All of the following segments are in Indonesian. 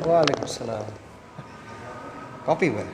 Waalaikumsalam. Kopi, Pak.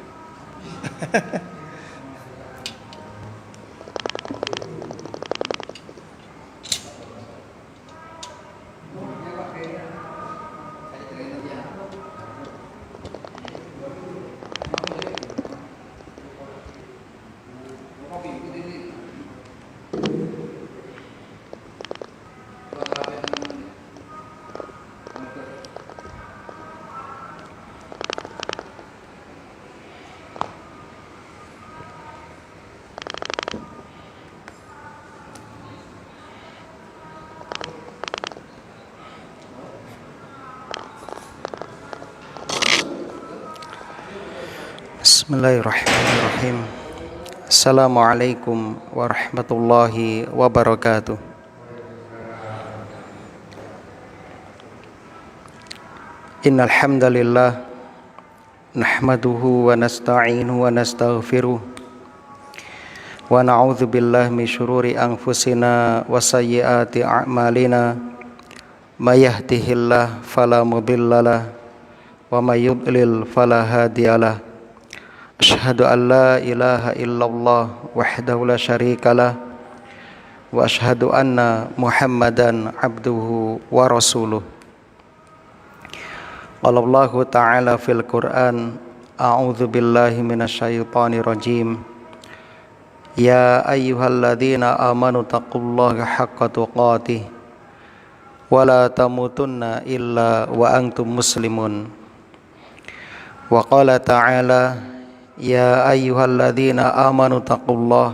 Bismillahirrahmanirrahim. Assalamualaikum warahmatullahi wabarakatuh. Innal hamdalillah nahmaduhu wa nasta'inuhu wa nastaghfiruh wa na'udzu billahi min syururi anfusina wa sayyiati a'malina may yahdihillahu fala mudhillalah wa may yudlil fala hadiyalah. Asyhadu an la ilaha illallah wahdahu la syarikalah wa asyhadu anna Muhammadan abduhu wa rasuluh. Qala Allahu ta'ala fil Qur'an, a'udzu billahi minasyaitonir rajim. Ya ayyuhalladzina amanu taqullaha haqqa tuqatih wa la tamutunna illa wa antum muslimun. Wa qala ta'ala, Ya ayyuhalladzina amanu taqullah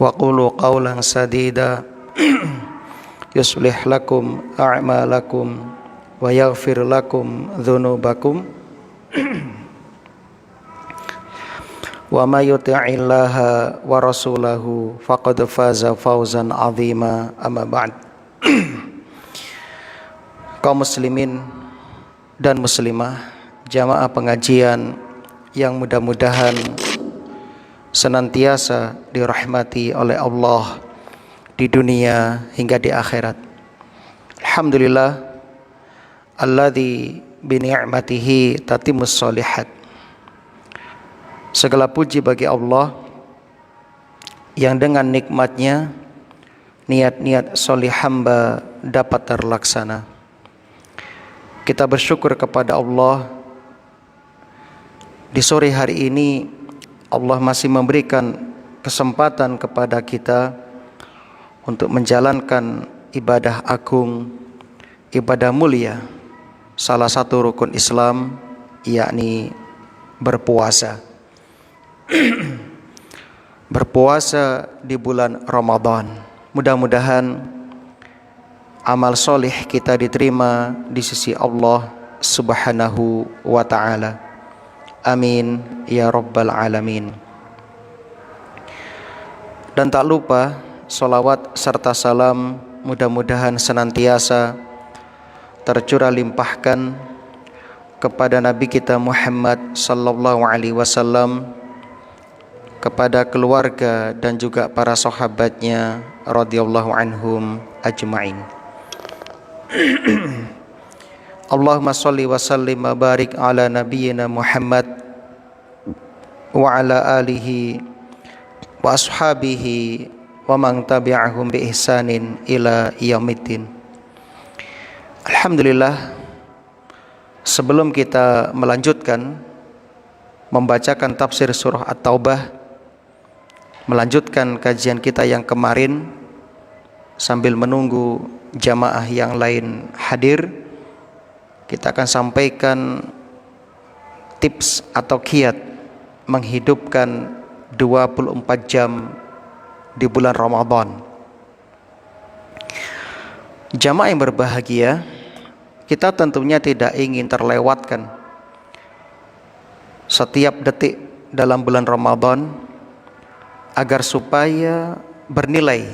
wa qulu qawlan sadida yuslih lakum a'malakum wa yaghfir lakum dhunubakum wa may yuti'illaha wa rasulahu faqad faza fawzan 'azima. Amma ba'd. Kaum muslimin dan muslimah, jamaah pengajian yang mudah-mudahan senantiasa dirahmati oleh Allah di dunia hingga di akhirat. Alhamdulillah alladzi bi ni'matihi tatimmus sholihat. Segala puji bagi Allah yang dengan nikmatnya niat-niat solih hamba dapat terlaksana. Kita bersyukur kepada Allah. Di sore hari ini Allah masih memberikan kesempatan kepada kita untuk menjalankan ibadah agung, ibadah mulia, salah satu rukun Islam, yakni berpuasa. Berpuasa di bulan Ramadan. Mudah-mudahan amal soleh kita diterima di sisi Allah Subhanahu wa ta'ala. Amin ya rabbal alamin. Dan tak lupa salawat serta salam mudah-mudahan senantiasa tercurah limpahkan kepada Nabi kita Muhammad sallallahu alaihi wasallam, kepada keluarga dan juga para sahabatnya radhiyallahu anhum ajma'in. Allahumma salli wa sallim wa barik ala nabiyyina Muhammad wa ala alihi wa ashabihi wa man tabi'ahum bi ihsanin ila yaumiddin. Alhamdulillah, sebelum kita melanjutkan membacakan tafsir surah At-Taubah, melanjutkan kajian kita yang kemarin sambil menunggu jamaah yang lain hadir, kita akan sampaikan tips atau kiat menghidupkan 24 jam di bulan Ramadan. Jamaah yang berbahagia, kita tentunya tidak ingin terlewatkan setiap detik dalam bulan Ramadan agar supaya bernilai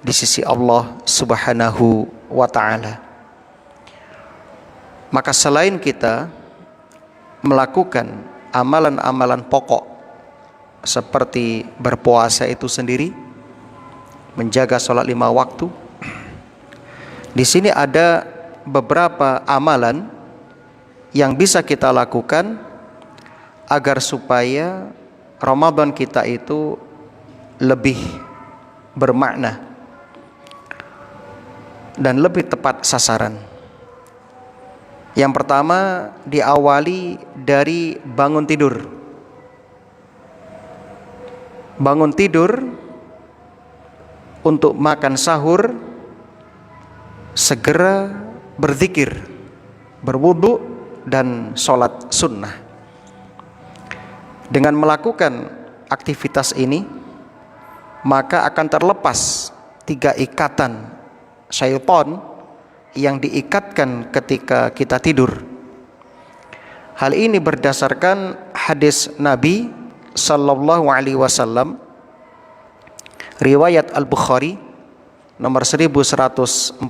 di sisi Allah Subhanahu wa ta'ala. Maka selain kita melakukan amalan-amalan pokok seperti berpuasa itu sendiri, menjaga sholat 5 waktu, di sini ada beberapa amalan yang bisa kita lakukan agar supaya Ramadan kita itu lebih bermakna dan lebih tepat sasaran. Yang pertama, diawali dari bangun tidur. Bangun tidur untuk makan sahur, segera berzikir, berwudu dan sholat sunnah. Dengan melakukan aktivitas ini, maka akan terlepas 3 ikatan syaitan yang diikatkan ketika kita tidur. Hal ini berdasarkan hadis Nabi sallallahu alaihi wasallam riwayat Al-Bukhari nomor 1142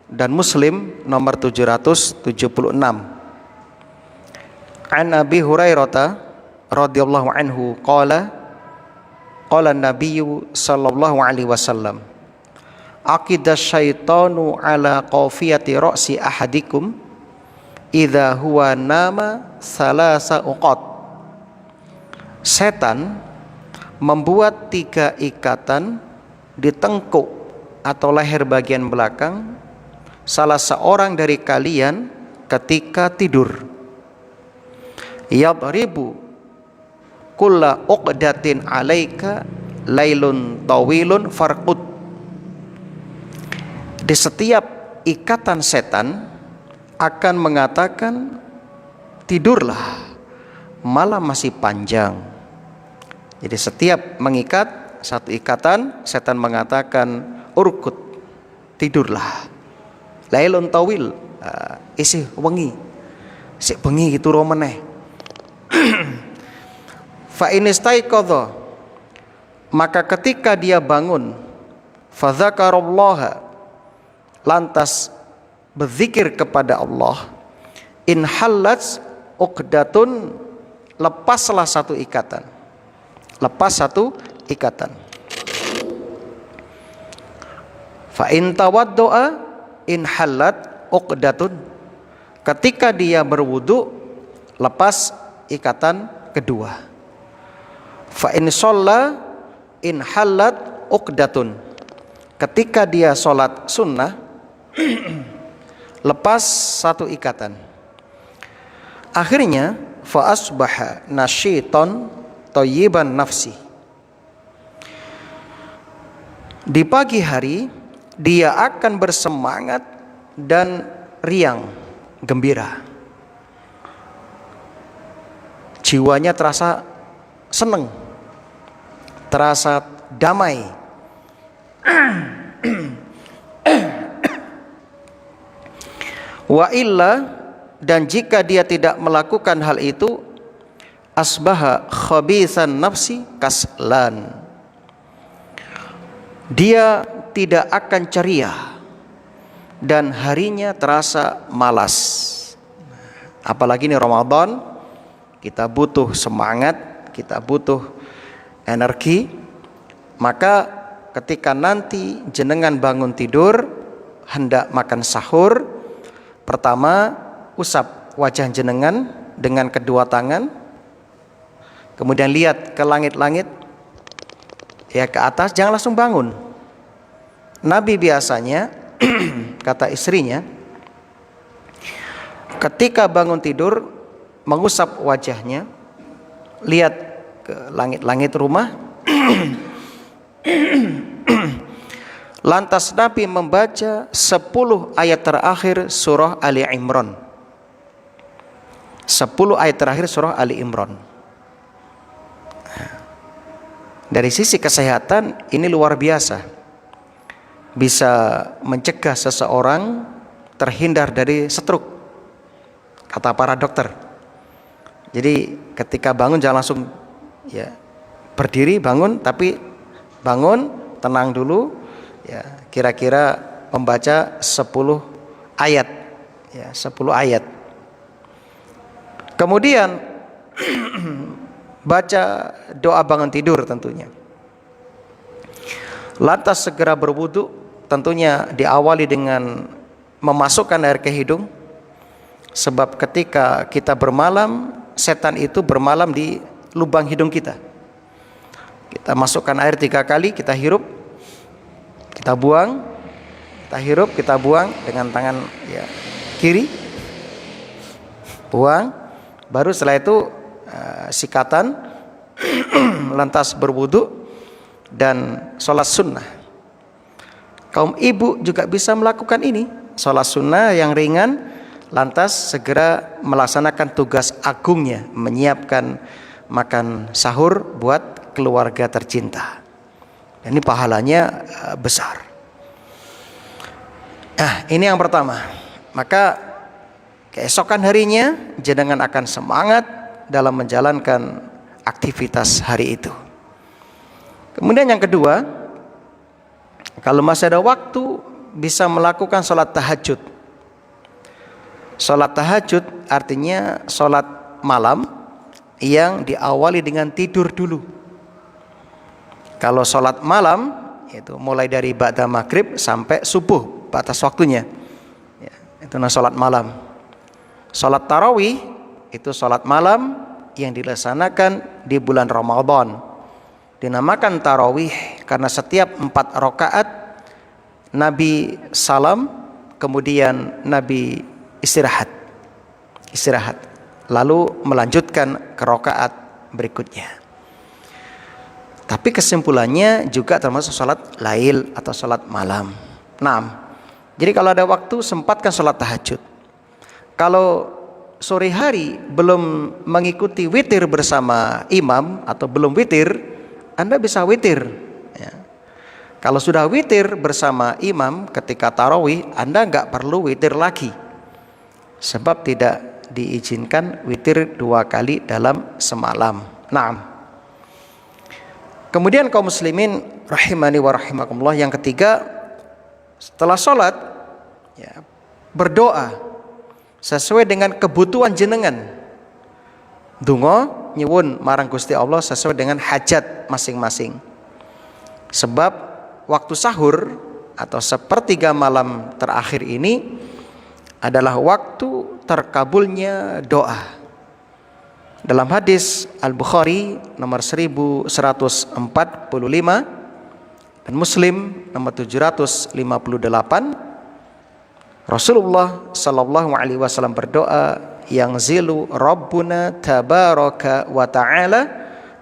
dan Muslim nomor 776. An Abi Hurairah radhiyallahu anhu qala Nabi sallallahu alaihi wasallam aqidas syaitanu ala qafiyati ra'si ahadikum idza huwa nama salasa uqad. Setan membuat 3 ikatan di tengkuk atau leher bagian belakang salah seorang dari kalian ketika tidur. Yadribu kulla uqdatin alaika lailun tawilun farqud. Di setiap ikatan setan akan mengatakan tidurlah, malam masih panjang. Jadi setiap mengikat satu ikatan, setan mengatakan urkut, tidurlah. Lailun tawil, isih wengi, sik bengi gitu romeneh. Fa inistaiqadha, maka ketika dia bangun, fa dzakarallaha, lantas berzikir kepada Allah, in halat uqdatun, lepaslah satu ikatan. Lepas satu ikatan. Fa in tawaddoa in halat uqdatun, ketika dia berwudu, lepas ikatan kedua. Fa in shalla in halat uqdatun, ketika dia sholat sunnah, lepas satu ikatan. Akhirnya fa asbaha nasyiton thayyiban nafsi, di pagi hari dia akan bersemangat dan riang, gembira. Jiwanya terasa senang, terasa damai. Wa illa, dan jika dia tidak melakukan hal itu, asbaha khabisan nafsi kaslan, dia tidak akan ceria dan harinya terasa malas. Apalagi ini Ramadan, kita butuh semangat, kita butuh energi. Maka ketika nanti jenengan bangun tidur hendak makan sahur, pertama usap wajah jenengan dengan kedua tangan, kemudian lihat ke langit-langit, ya ke atas, jangan langsung bangun. Nabi biasanya kata istrinya, ketika bangun tidur mengusap wajahnya, lihat ke langit-langit rumah. Lantas Nabi membaca 10 ayat terakhir surah Ali Imran. 10 ayat terakhir surah Ali Imran. Dari sisi kesehatan ini luar biasa, bisa mencegah seseorang terhindar dari stroke, kata para dokter. Jadi ketika bangun jangan langsung ya berdiri bangun, tapi bangun tenang dulu, ya kira-kira membaca 10 ayat, ya 10 ayat. Kemudian baca doa bangun tidur tentunya. Lantas segera berwudu, tentunya diawali dengan memasukkan air ke hidung, Sebab ketika kita bermalam, setan itu bermalam di lubang hidung kita. Kita masukkan air 3 kali, kita hirup, kita buang, kita hirup, kita buang dengan tangan kiri, buang. Baru setelah itu sikatan, lantas berwudu dan sholat sunnah. Kaum ibu juga bisa melakukan ini, sholat sunnah yang ringan, lantas segera melaksanakan tugas agungnya, menyiapkan makan sahur buat keluarga tercinta. Ini pahalanya besar. Nah, ini yang pertama. Maka keesokan harinya jenengan akan semangat dalam menjalankan aktivitas hari itu. Kemudian yang kedua, kalau masih ada waktu, bisa melakukan sholat tahajud. Sholat tahajud artinya sholat malam yang diawali dengan tidur dulu. Kalau sholat malam itu mulai dari ba'da maghrib sampai subuh, batas waktunya. Itu sholat malam. Sholat tarawih itu sholat malam yang dilaksanakan di bulan Ramadan. Dinamakan tarawih karena setiap 4 rakaat Nabi salam, kemudian Nabi istirahat, lalu melanjutkan ke rakaat berikutnya. Tapi kesimpulannya juga termasuk sholat lail atau sholat malam. Jadi kalau ada waktu, sempatkan sholat tahajud. Kalau sore hari belum mengikuti witir bersama imam atau belum witir, Anda bisa witir. Kalau sudah witir bersama imam ketika tarawih, Anda nggak perlu witir lagi. Sebab tidak diizinkan witir 2 kali dalam semalam. Kemudian kaum muslimin rahimani wa rahimakumullah, yang ketiga, setelah sholat berdoa sesuai dengan kebutuhan jenengan. Donga nyuwun marang Gusti Allah sesuai dengan hajat masing-masing. Sebab waktu sahur atau sepertiga malam terakhir ini adalah waktu terkabulnya doa. Dalam hadis Al-Bukhari nomor 1145 dan Muslim nomor 758, Rasulullah sallallahu alaihi wasallam berdoa, yang zilu Rabbuna tabaraka wa ta'ala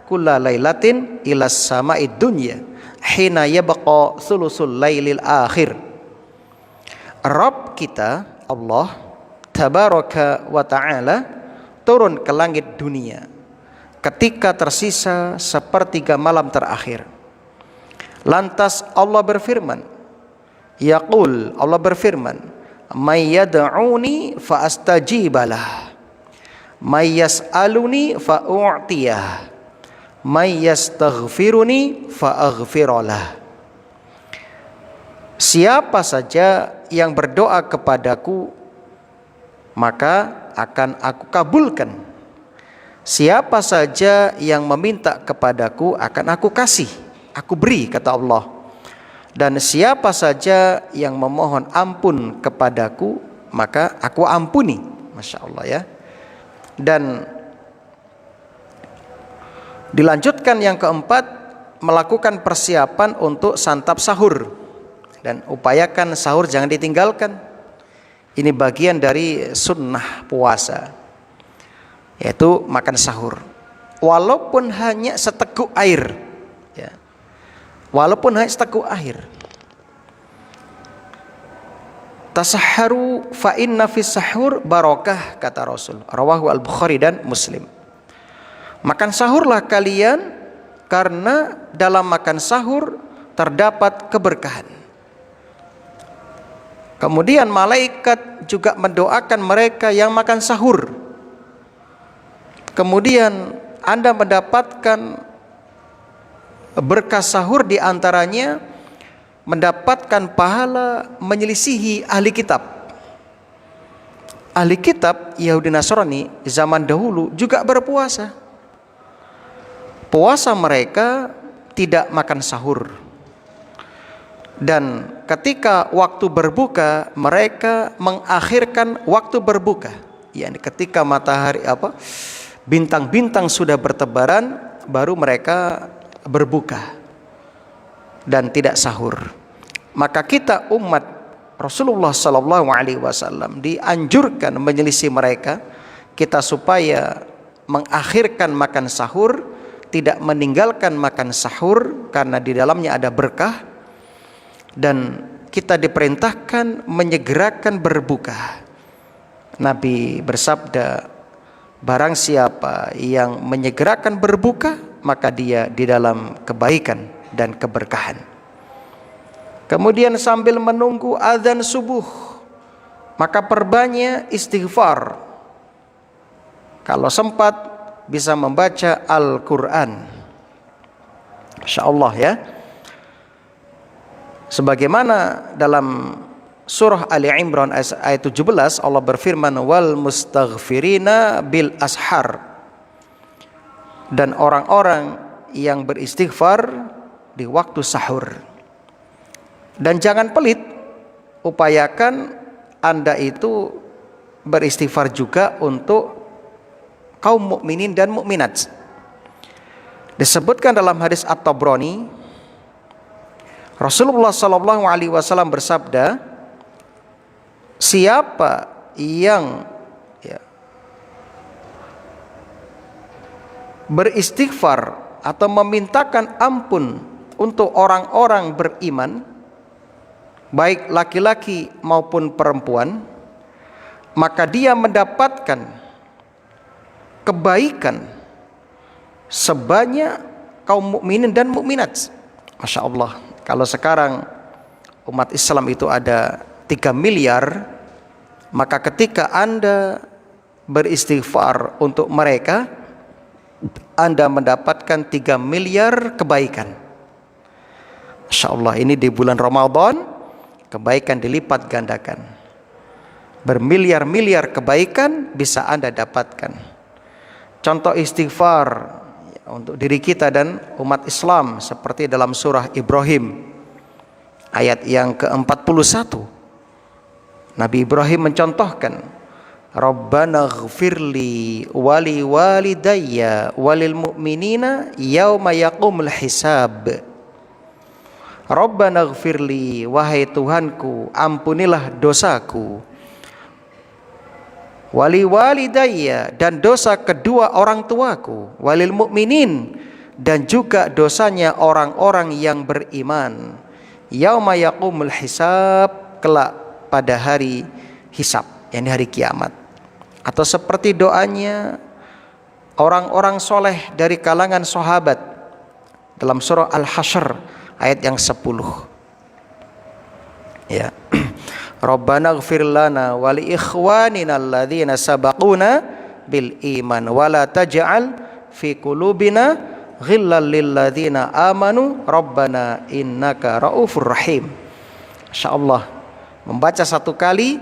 kulla lailatin ila sama'id dunya hina yabqa thulusul lailil akhir. Rabb kita Allah tabaraka wa ta'ala turun ke langit dunia ketika tersisa sepertiga malam terakhir. Lantas Allah berfirman, yaqul, Allah berfirman, may yad'uni fa astajibalah, may yas'aluni fa u'tiyah, may yastaghfiruni fa aghfiralah. Siapa saja yang berdoa kepadaku, maka akan aku kabulkan. Siapa saja yang meminta kepadaku, akan aku kasih, aku beri, kata Allah. Dan siapa saja yang memohon ampun kepadaku, maka aku ampuni. Masya Allah ya. Dan dilanjutkan yang keempat, melakukan persiapan untuk santap sahur. Dan upayakan sahur jangan ditinggalkan. Ini bagian dari sunnah puasa, yaitu makan sahur. Walaupun hanya seteguk air, ya. Walaupun hanya seteguk air. Tasahharu fa inna fis sahur barakah, kata Rasul. Rawahu Al-Bukhari dan Muslim. Makan sahurlah kalian, karena dalam makan sahur terdapat keberkahan. Kemudian malaikat juga mendoakan mereka yang makan sahur. Kemudian Anda mendapatkan berkah sahur, di antaranya mendapatkan pahala menyelisihi ahli kitab. Ahli kitab Yahudi Nasrani zaman dahulu juga berpuasa. Puasa mereka tidak makan sahur. Dan ketika waktu berbuka, mereka mengakhirkan waktu berbuka. yakni ketika bintang-bintang sudah bertebaran, baru mereka berbuka dan tidak sahur. Maka kita umat Rasulullah sallallahu alaihi wasallam dianjurkan menyelisih mereka, kita supaya mengakhirkan makan sahur, tidak meninggalkan makan sahur karena di dalamnya ada berkah, dan kita diperintahkan menyegerakan berbuka. Nabi bersabda, barang siapa yang menyegerakan berbuka, maka dia di dalam kebaikan dan keberkahan. Kemudian sambil menunggu azan subuh, maka perbanyak istighfar. Kalau sempat bisa membaca Al-Quran, Masya Allah ya. Sebagaimana dalam surah Ali Imran ayat 17, Allah berfirman, wal mustaghfirina bil ashar, dan orang-orang yang beristighfar di waktu sahur. Dan jangan pelit, upayakan Anda itu beristighfar juga untuk kaum mukminin dan mukminat. Disebutkan dalam hadis At-Tabrani, Rasulullah sallallahu alaihi wasallam bersabda, siapa yang beristighfar atau memintakan ampun untuk orang-orang beriman, baik laki-laki maupun perempuan, maka dia mendapatkan kebaikan sebanyak kaum mukminin dan mukminat. Masya Allah, kalau sekarang umat Islam itu ada 3 miliar, maka ketika Anda beristighfar untuk mereka, Anda mendapatkan 3 miliar kebaikan. Masya Allah, ini di bulan Ramadan kebaikan dilipat gandakan. Bermiliar-miliar kebaikan bisa Anda dapatkan. Contoh istighfar untuk diri kita dan umat Islam seperti dalam surah Ibrahim ayat yang ke-41. Nabi Ibrahim mencontohkan, Rabbana ghfirli wali walidayya walil mu'minina yauma yaqumul hisab. Rabbana ghfirli, wahai Tuhanku, ampunilah dosaku, wali walidayya, dan dosa kedua orang tuaku, walil mu'minin, dan juga dosanya orang-orang yang beriman, yauma yaqumul hisab, kelak pada hari hisab, yakni hari kiamat. Atau seperti doanya orang-orang soleh dari kalangan sahabat dalam surah Al-Hasyr ayat yang 10 ya. Rabbana ighfir lana wa li ikhwanina alladzina sabaquna bil iman wa la taj'al fi qulubina ghillan lil ladzina amanu rabbana innaka raufur rahim. Insyaallah, membaca satu kali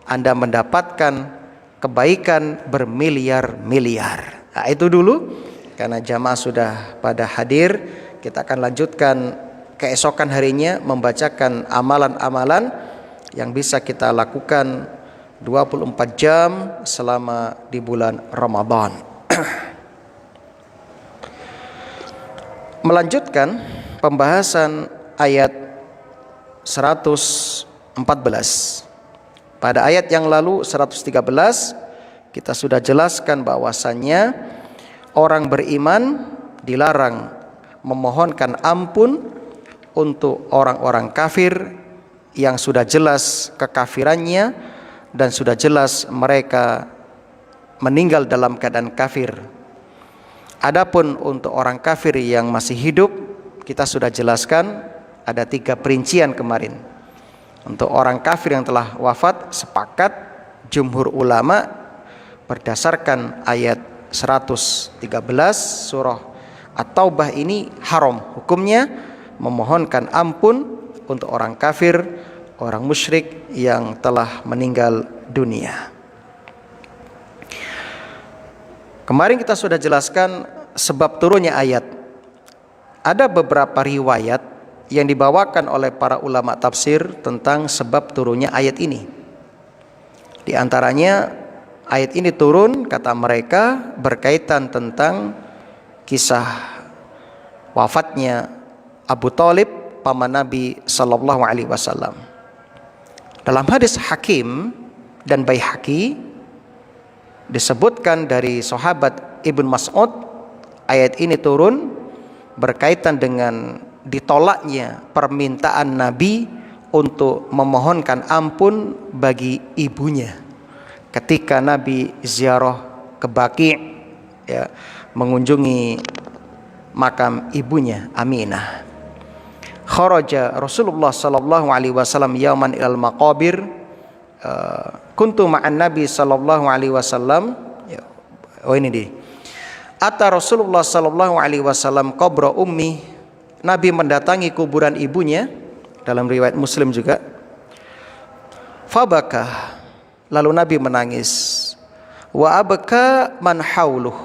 Anda mendapatkan kebaikan bermiliar-miliar. Nah, itu dulu, karena jamaah sudah pada hadir, kita akan lanjutkan keesokan harinya membacakan amalan-amalan yang bisa kita lakukan 24 jam selama di bulan Ramadan. Melanjutkan pembahasan ayat 114. Pada ayat yang lalu 113 kita sudah jelaskan bahwasannya orang beriman dilarang memohonkan ampun untuk orang-orang kafir yang sudah jelas kekafirannya dan sudah jelas mereka meninggal dalam keadaan kafir. Adapun untuk orang kafir yang masih hidup, kita sudah jelaskan ada 3 perincian kemarin. Untuk orang kafir yang telah wafat, sepakat jumhur ulama berdasarkan ayat 113 surah At-Taubah ini haram hukumnya memohonkan ampun untuk orang kafir, orang musyrik yang telah meninggal dunia. Kemarin kita sudah jelaskan sebab turunnya ayat. Ada beberapa riwayat yang dibawakan oleh para ulama tafsir tentang sebab turunnya ayat ini. Di antaranya ayat ini turun, kata mereka, berkaitan tentang kisah wafatnya Abu Thalib, paman Nabi sallallahu alaihi wasallam. Dalam hadis Hakim dan Baihaqi disebutkan dari sahabat Ibnu Mas'ud, ayat ini turun berkaitan dengan ditolaknya permintaan Nabi untuk memohonkan ampun bagi ibunya ketika Nabi ziarah ke Baqi', ya, mengunjungi makam ibunya Aminah. Kharaja Rasulullah sallallahu alaihi wasallam yauman ilal maqabir, kuntu ma'an Nabi sallallahu alaihi wasallam. Oh ini dia. Ata Rasulullah sallallahu alaihi wasallam qabra ummi. Nabi mendatangi kuburan ibunya, dalam riwayat Muslim juga. Fabaka, lalu Nabi menangis. Wa abka man hauluh,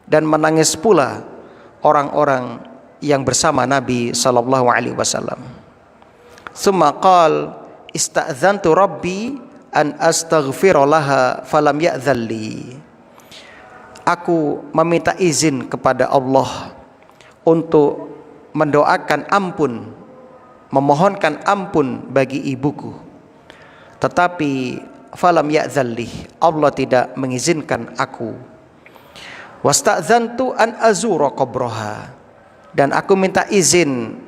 dan menangis pula orang-orang yang bersama Nabi sallallahu alaihi wasallam. Summa qala ista'dzantu rabbi an astaghfira laha falam ya'dzalli. Aku meminta izin kepada Allah untuk mendoakan ampun, memohonkan ampun bagi ibuku, tetapi falam ya'dzalli, Allah tidak mengizinkan aku. Wasta'dzantu an azura qabraha, dan aku minta izin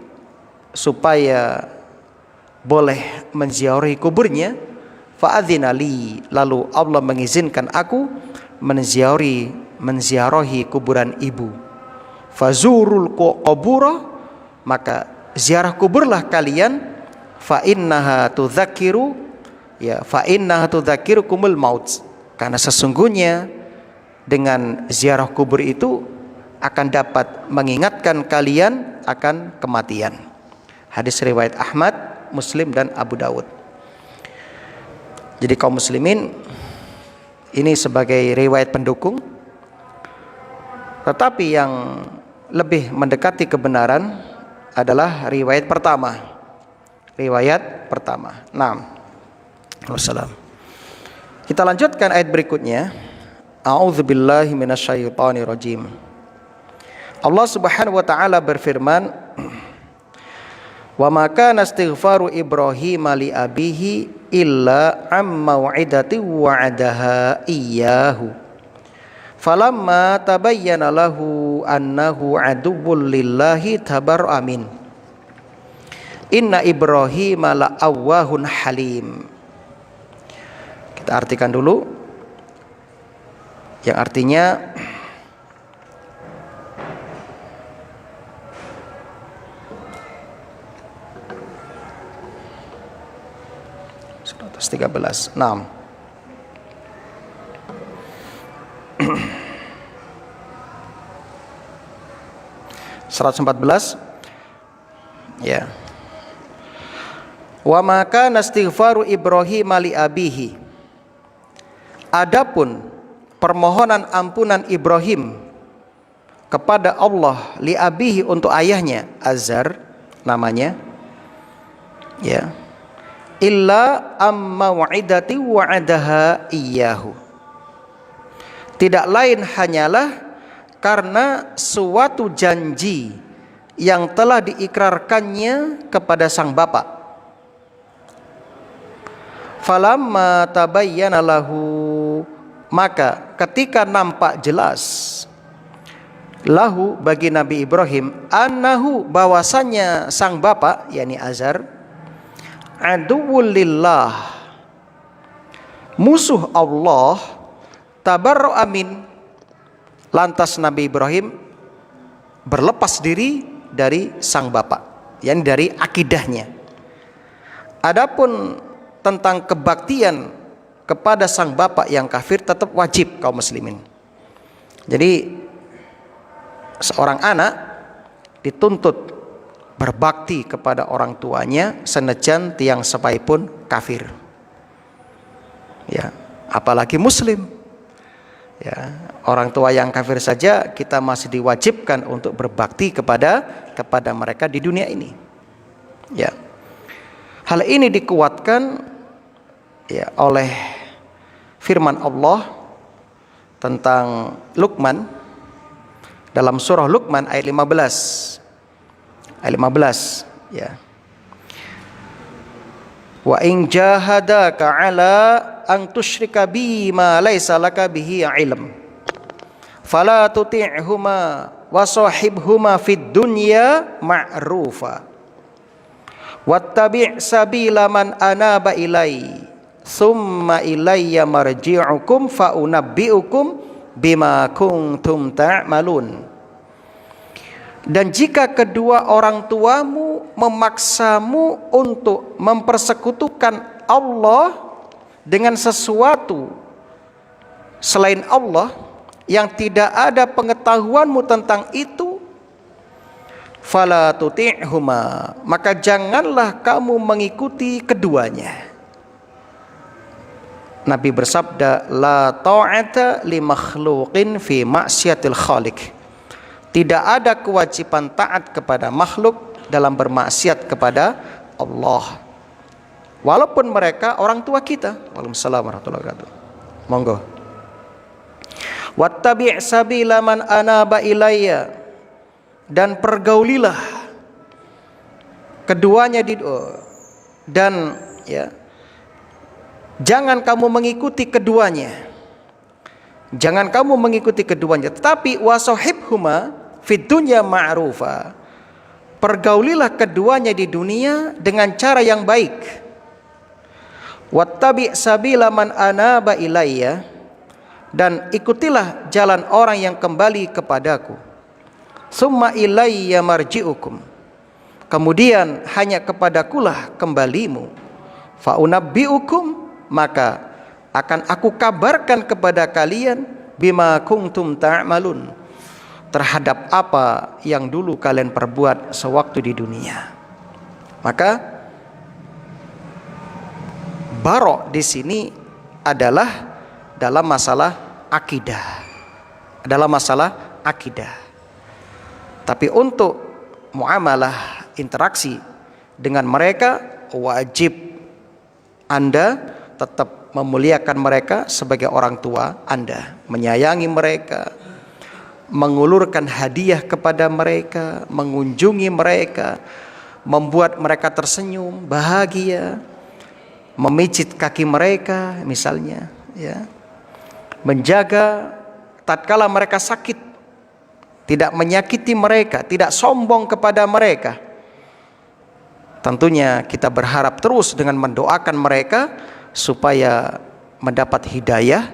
supaya boleh menziarahi kuburnya. Fa'adzina li, lalu Allah mengizinkan aku menziarahi kuburan ibu. Fazurul qubura, maka ziarah kuburlah kalian. Fa innaha tudzakiru, ya, fa innaha tudzakirukumul maut, karena sesungguhnya dengan ziarah kubur itu akan dapat mengingatkan kalian akan kematian. Hadis riwayat Ahmad, Muslim dan Abu Dawud. Jadi kaum muslimin, ini sebagai riwayat pendukung, tetapi yang lebih mendekati kebenaran adalah riwayat pertama. Riwayat pertama. Naam. Wassalam. Kita lanjutkan ayat berikutnya. A'udzubillahi minasyaitonirrajim. Allah Subhanahu wa taala berfirman, "Wa ma kana istighfaru Ibrahim li abihi illa amma wa'idati wa'adaha iyyahu. Falamma tabayyana lahu annahu aduwwul lillahi tabarra'a min. Inna Ibrahim la'awwahun halim." Kita artikan dulu, yang artinya surat 13. 6. Surat 14. Ya. Wa maka nastighfaru Ibrahim li abihi. Adapun permohonan ampunan Ibrahim kepada Allah li abihi, untuk ayahnya Azar namanya, ya, illa amma wa'idati wa'adaha iyyahu, tidak lain hanyalah karena suatu janji yang telah diikrarkannya kepada sang bapak. Falamma tabayyana lahu, maka ketika nampak jelas, lahu bagi Nabi Ibrahim, annahu bahwasannya sang bapak yakni Azar, aduwwul lillah, musuh Allah, tabarra'a min, lantas Nabi Ibrahim berlepas diri dari sang bapak, yakni dari akidahnya. Adapun tentang kebaktian kepada sang bapak yang kafir tetap wajib kaum muslimin. Jadi seorang anak dituntut berbakti kepada orang tuanya senajan tiang sepai pun kafir. Ya, apalagi muslim. Ya, orang tua yang kafir saja kita masih diwajibkan untuk berbakti kepada mereka di dunia ini. Ya. Hal ini dikuatkan, ya, oleh firman Allah tentang Luqman dalam surah Luqman ayat 15. Ayat 15 ya. Wa in jahadaka ala an tusyrika bi ma laisa laka bihi ilm fala tuti'huma wa sahibhuma fid dunya ma'rufa wattabi' sabila man anaba ilai summa ilayya marji'ukum fa unabbi'ukum bima kuntum ta'malun. Dan jika kedua orang tuamu memaksamu untuk mempersekutukan Allah dengan sesuatu selain Allah yang tidak ada pengetahuanmu tentang itu, fala tuti'huma, maka janganlah kamu mengikuti keduanya. Nabi bersabda, la ta'ata li makhluqin fi ma'siyatil khaliq. Tidak ada kewajiban taat kepada makhluk dalam bermaksiat kepada Allah, walaupun mereka orang tua kita. Waalaikumsalam warahmatullahi wabarakatuh. Monggo. Wattabi' sabila man anaba ilayya, dan pergaulilah keduanya dan ya, jangan kamu mengikuti keduanya. Jangan kamu mengikuti keduanya, tetapi wasahibhuma fid dunya ma'rufa, pergaulilah keduanya di dunia dengan cara yang baik. Wattabi' sabila man anaba ilayya, dan ikutilah jalan orang yang kembali kepadaku. Summa ilayya marji'ukum, kemudian hanya kepadakulah kembalimu. Fa unabbi'ukum, maka akan aku kabarkan kepada kalian bima kuntum ta'malun, terhadap apa yang dulu kalian perbuat sewaktu di dunia. Maka barok di sini adalah dalam masalah akidah. Dalam masalah akidah. Tapi untuk muamalah, interaksi dengan mereka, wajib Anda tetap memuliakan mereka sebagai orang tua Anda, menyayangi mereka, mengulurkan hadiah kepada mereka, mengunjungi mereka, membuat mereka tersenyum, bahagia, memijit kaki mereka misalnya, ya. Menjaga tatkala mereka sakit, tidak menyakiti mereka, tidak sombong kepada mereka. Tentunya kita berharap terus dengan mendoakan mereka supaya mendapat hidayah,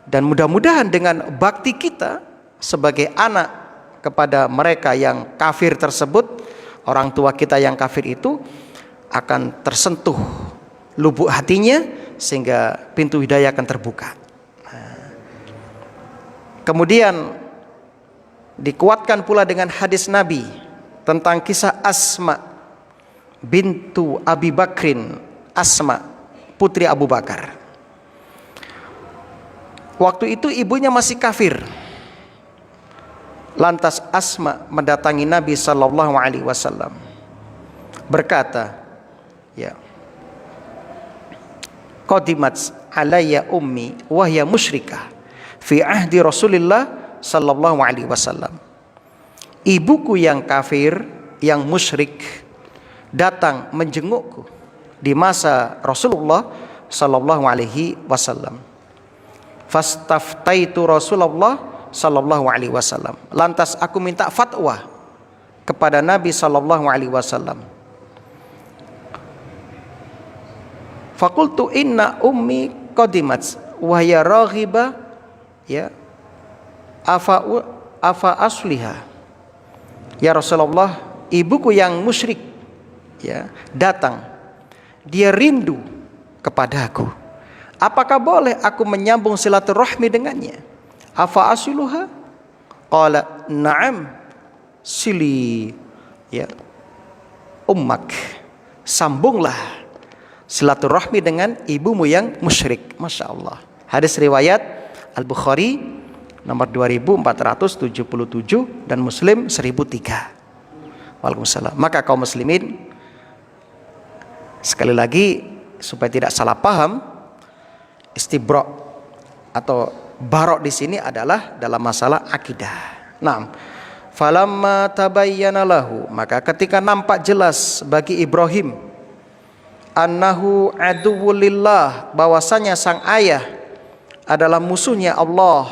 dan mudah-mudahan dengan bakti kita sebagai anak kepada mereka yang kafir tersebut, orang tua kita yang kafir itu, akan tersentuh lubuk hatinya sehingga pintu hidayah akan terbuka. Kemudian dikuatkan pula dengan hadis Nabi tentang kisah Asma bintu Abi Bakrin, Asma putri Abu Bakar. Waktu itu ibunya masih kafir. Lantas Asma mendatangi Nabi sallallahu alaihi wasallam, berkata, ya, qadimat alayya ummi wa hiya musyrikah fi ahdi Rasulillah sallallahu alaihi wasallam. Ibuku yang kafir, yang musyrik, datang menjengukku di masa Rasulullah sallallahu alaihi wasallam. Fastaftaitu Rasulullah sallallahu alaihi wasallam. Lantas aku minta fatwa kepada Nabi sallallahu alaihi wasallam. Faqultu inna ummi qadimat wa hiya raghiba, ya, afa asliha. Ya Rasulullah, ibuku yang musyrik, ya, datang, dia rindu kepadaku. Apakah boleh aku menyambung silaturahmi dengannya? Afa asiluha? Qala na'am, sili, ya, ummak, sambunglah silaturahmi dengan ibumu yang musyrik. Masya Allah. Hadis riwayat Al-Bukhari nomor 2477 dan Muslim 1003. Waalaikumsalam. Maka kaum muslimin, sekali lagi supaya tidak salah paham, istibra atau barok di sini adalah dalam masalah akidah. Nah, falamma tabayyana lahu, maka ketika nampak jelas bagi Ibrahim annahu aduwwulillah, bahwasanya sang ayah adalah musuhnya Allah,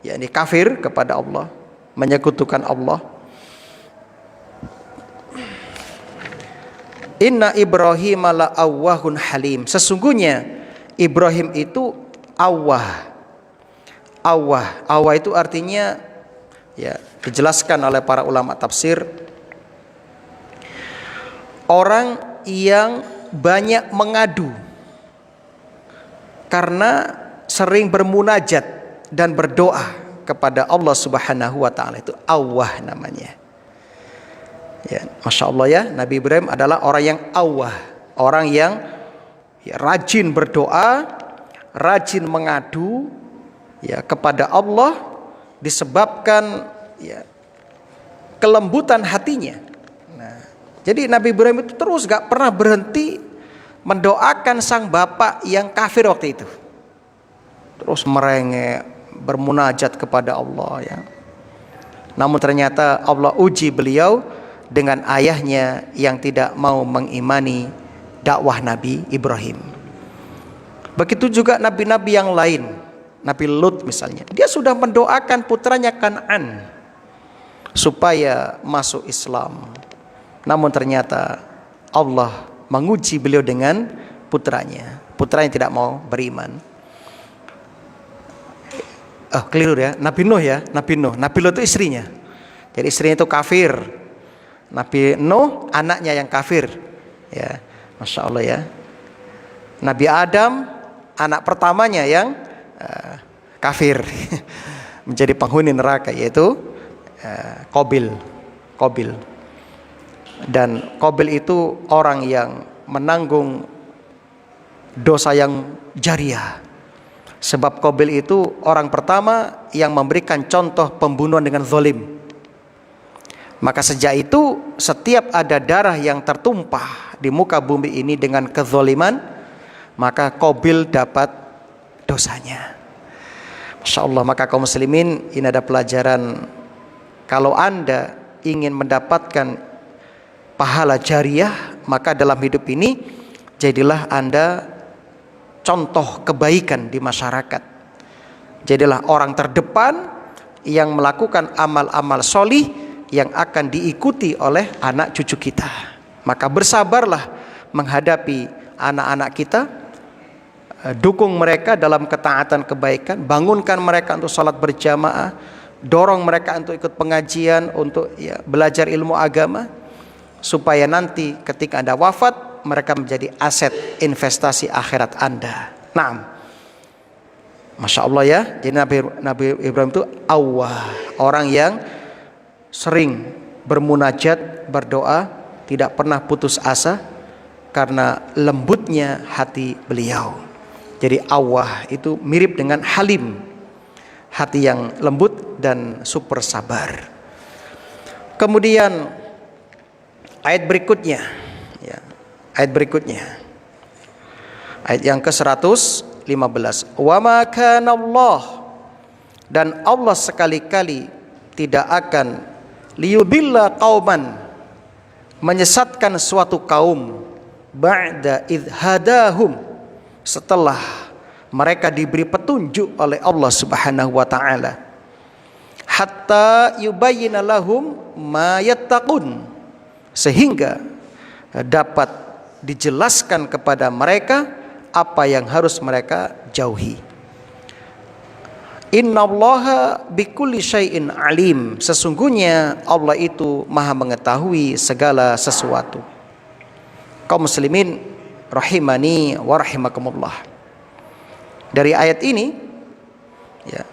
yakni kafir kepada Allah, menyekutukan Allah. Inna Ibrahim la awwahun halim, sesungguhnya Ibrahim itu awwah. Awwah itu artinya, ya, dijelaskan oleh para ulama tafsir, orang yang banyak mengadu karena sering bermunajat dan berdoa kepada Allah Subhanahu wa taala, itu awwah namanya. Ya, Masya Allah ya, Nabi Ibrahim adalah orang yang awwah, orang yang rajin berdoa, rajin mengadu ya kepada Allah, disebabkan ya kelembutan hatinya. Nah, jadi Nabi Ibrahim itu terus gak pernah berhenti mendoakan sang bapak yang kafir waktu itu. Terus merengek, bermunajat kepada Allah ya. Namun ternyata Allah uji beliau dengan ayahnya yang tidak mau mengimani dakwah Nabi Ibrahim. Begitu juga nabi-nabi yang lain. Nabi Lut misalnya, dia sudah mendoakan putranya Kan'an supaya masuk Islam. Namun ternyata Allah menguji beliau dengan putranya. Putranya tidak mau beriman. Keliru ya, Nabi Nuh ya, Nabi Nuh. Nabi Lut itu istrinya. Jadi istrinya itu kafir. Nabi Nuh anaknya yang kafir. Ya, Masya Allah ya. Nabi Adam anak pertamanya yang kafir, menjadi penghuni neraka, yaitu Qabil. Dan Qabil itu orang yang menanggung dosa yang jariah. Sebab Qabil itu orang pertama yang memberikan contoh pembunuhan dengan zalim. Maka sejak itu setiap ada darah yang tertumpah di muka bumi ini dengan kezaliman, maka Qabil dapat dosanya. Masya Allah, maka kaum muslimin, ini ada pelajaran. Kalau Anda ingin mendapatkan pahala jariah, maka dalam hidup ini jadilah Anda contoh kebaikan di masyarakat. Jadilah orang terdepan yang melakukan amal-amal solih yang akan diikuti oleh anak cucu kita. Maka bersabarlah menghadapi anak-anak kita, dukung mereka dalam ketaatan kebaikan, bangunkan mereka untuk salat berjamaah, dorong mereka untuk ikut pengajian, untuk ya, belajar ilmu agama, supaya nanti ketika Anda wafat mereka menjadi aset investasi akhirat Anda. Nah, Masya Allah ya. Jadi Nabi Ibrahim itu awwah, orang yang sering bermunajat, berdoa, tidak pernah putus asa karena lembutnya hati beliau. Jadi awwah itu mirip dengan halim, hati yang lembut dan super sabar. Kemudian ayat berikutnya ya, ayat yang ke-115, wa ma kana Allah, dan Allah sekali-kali tidak akan liyudilla qauman, menyesatkan suatu kaum, ba'da idh hadahum, setelah mereka diberi petunjuk oleh Allah Subhanahu wa taala, hatta yubayyina lahum ma yattaqun, sehingga dapat dijelaskan kepada mereka apa yang harus mereka jauhi. Innallaha bikulli syai'in alim, sesungguhnya Allah itu maha mengetahui segala sesuatu. Kaum muslimin rahimani wa rahimakumullah, dari ayat ini ya,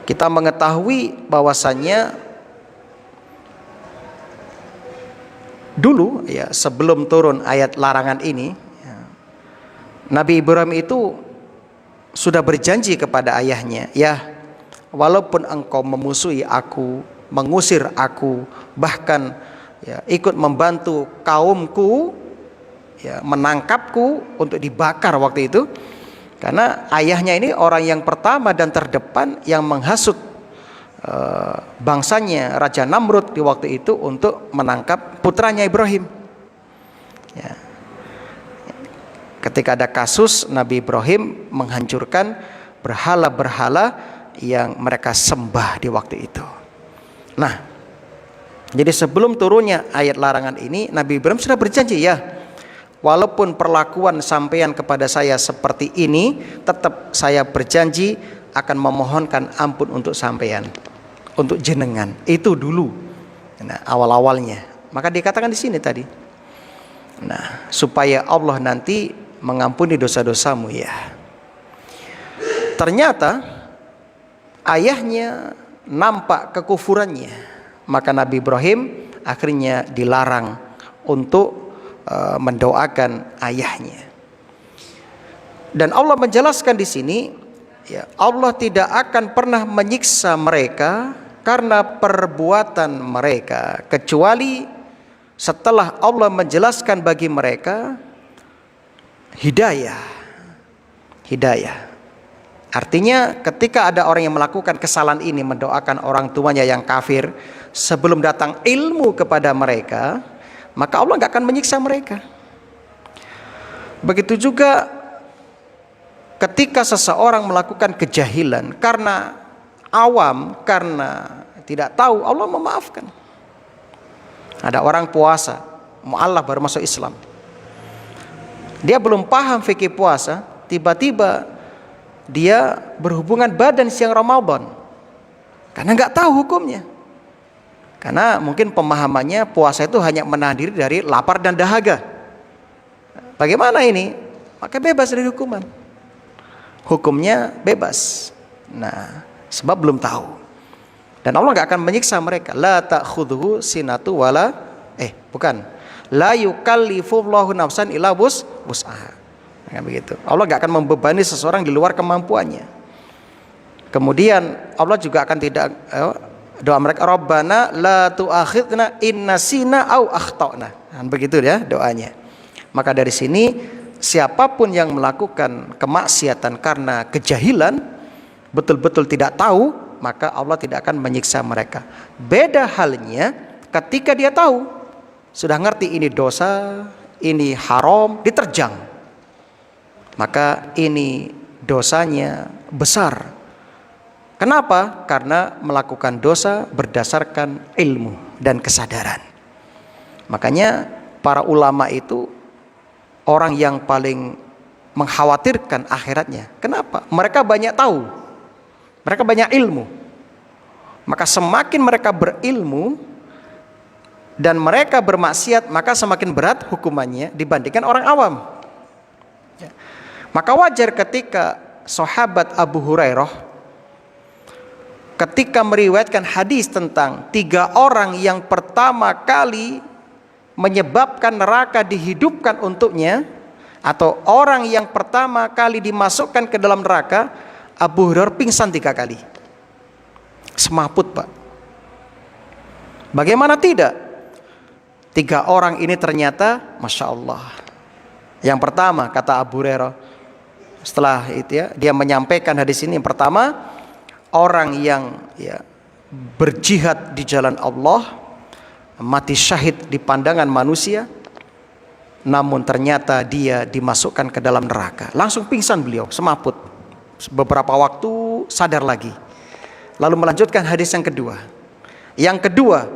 kita mengetahui bahwasannya dulu ya, sebelum turun ayat larangan ini ya, Nabi Ibrahim itu sudah berjanji kepada ayahnya, ya, walaupun engkau memusuhi aku, mengusir aku, bahkan ya, ikut membantu kaumku ya, menangkapku untuk dibakar waktu itu, Karena ayahnya ini orang yang pertama dan terdepan yang menghasut bangsanya Raja Namrud di waktu itu untuk menangkap putranya Ibrahim. Ya. Ketika ada kasus Nabi Ibrahim menghancurkan berhala-berhala yang mereka sembah di waktu itu. Nah, jadi sebelum turunnya ayat larangan ini, Nabi Ibrahim sudah berjanji, ya, walaupun perlakuan sampeyan kepada saya seperti ini, tetap saya berjanji akan memohonkan ampun untuk sampeyan, untuk jenengan. Itu dulu. Nah, awal-awalnya. Maka dikatakan di sini tadi. Nah, supaya Allah nanti mengampuni dosa-dosamu, ya. Ternyata ayahnya nampak kekufurannya, maka Nabi Ibrahim akhirnya dilarang untuk mendoakan ayahnya. Dan Allah menjelaskan di sini, ya, Allah tidak akan pernah menyiksa mereka karena perbuatan mereka, kecuali setelah Allah menjelaskan bagi mereka hidayah. Artinya ketika ada orang yang melakukan kesalahan ini, mendoakan orang tuanya yang kafir, sebelum datang ilmu kepada mereka, maka Allah nggak akan menyiksa mereka. Begitu juga ketika seseorang melakukan kejahilan karena awam, karena tidak tahu, Allah memaafkan. Ada orang puasa, mu'allaf baru masuk Islam, dia belum paham fikih puasa, tiba-tiba dia berhubungan badan siang Ramadan karena nggak tahu hukumnya. Karena mungkin pemahamannya puasa itu hanya menahan diri dari lapar dan dahaga. Bagaimana ini? Maka bebas dari hukuman. Hukumnya bebas. Nah, sebab belum tahu. Dan Allah nggak akan menyiksa mereka. La ta'khudhuhu sinatu wala la yukallifullahu nafsan illa wus'aha. Nah, begitu. Allah nggak akan membebani seseorang di luar kemampuannya. Kemudian Allah juga akan tidak doa mereka, Rabbana la tu'akhidna in nasina au akhtana. Nah, begitu ya doanya. Maka dari sini siapapun yang melakukan kemaksiatan karena kejahilan, betul-betul tidak tahu, maka Allah tidak akan menyiksa mereka. Beda halnya ketika dia tahu, sudah ngerti ini dosa, ini haram, diterjang, maka ini dosanya besar. Kenapa? Karena melakukan dosa berdasarkan ilmu dan kesadaran. Makanya para ulama itu orang yang paling mengkhawatirkan akhiratnya. Kenapa? Mereka banyak tahu, mereka banyak ilmu. Maka semakin mereka berilmu dan mereka bermaksiat, maka semakin berat hukumannya dibandingkan orang awam. Maka wajar ketika sahabat Abu Hurairah ketika meriwayatkan hadis tentang 3 orang yang pertama kali menyebabkan neraka dihidupkan untuknya, atau orang yang pertama kali dimasukkan ke dalam neraka, Abu Hurairah pingsan 3 kali. Semaput, Pak. Bagaimana tidak? 3 orang ini ternyata Masya Allah. Yang pertama, kata Abu Hurairah, setelah itu ya, dia menyampaikan hadis ini, yang pertama, orang yang berjihad di jalan Allah, mati syahid di pandangan manusia, namun ternyata dia dimasukkan ke dalam neraka. Langsung pingsan beliau, semaput. Beberapa waktu sadar lagi. Lalu melanjutkan hadis yang kedua. Yang kedua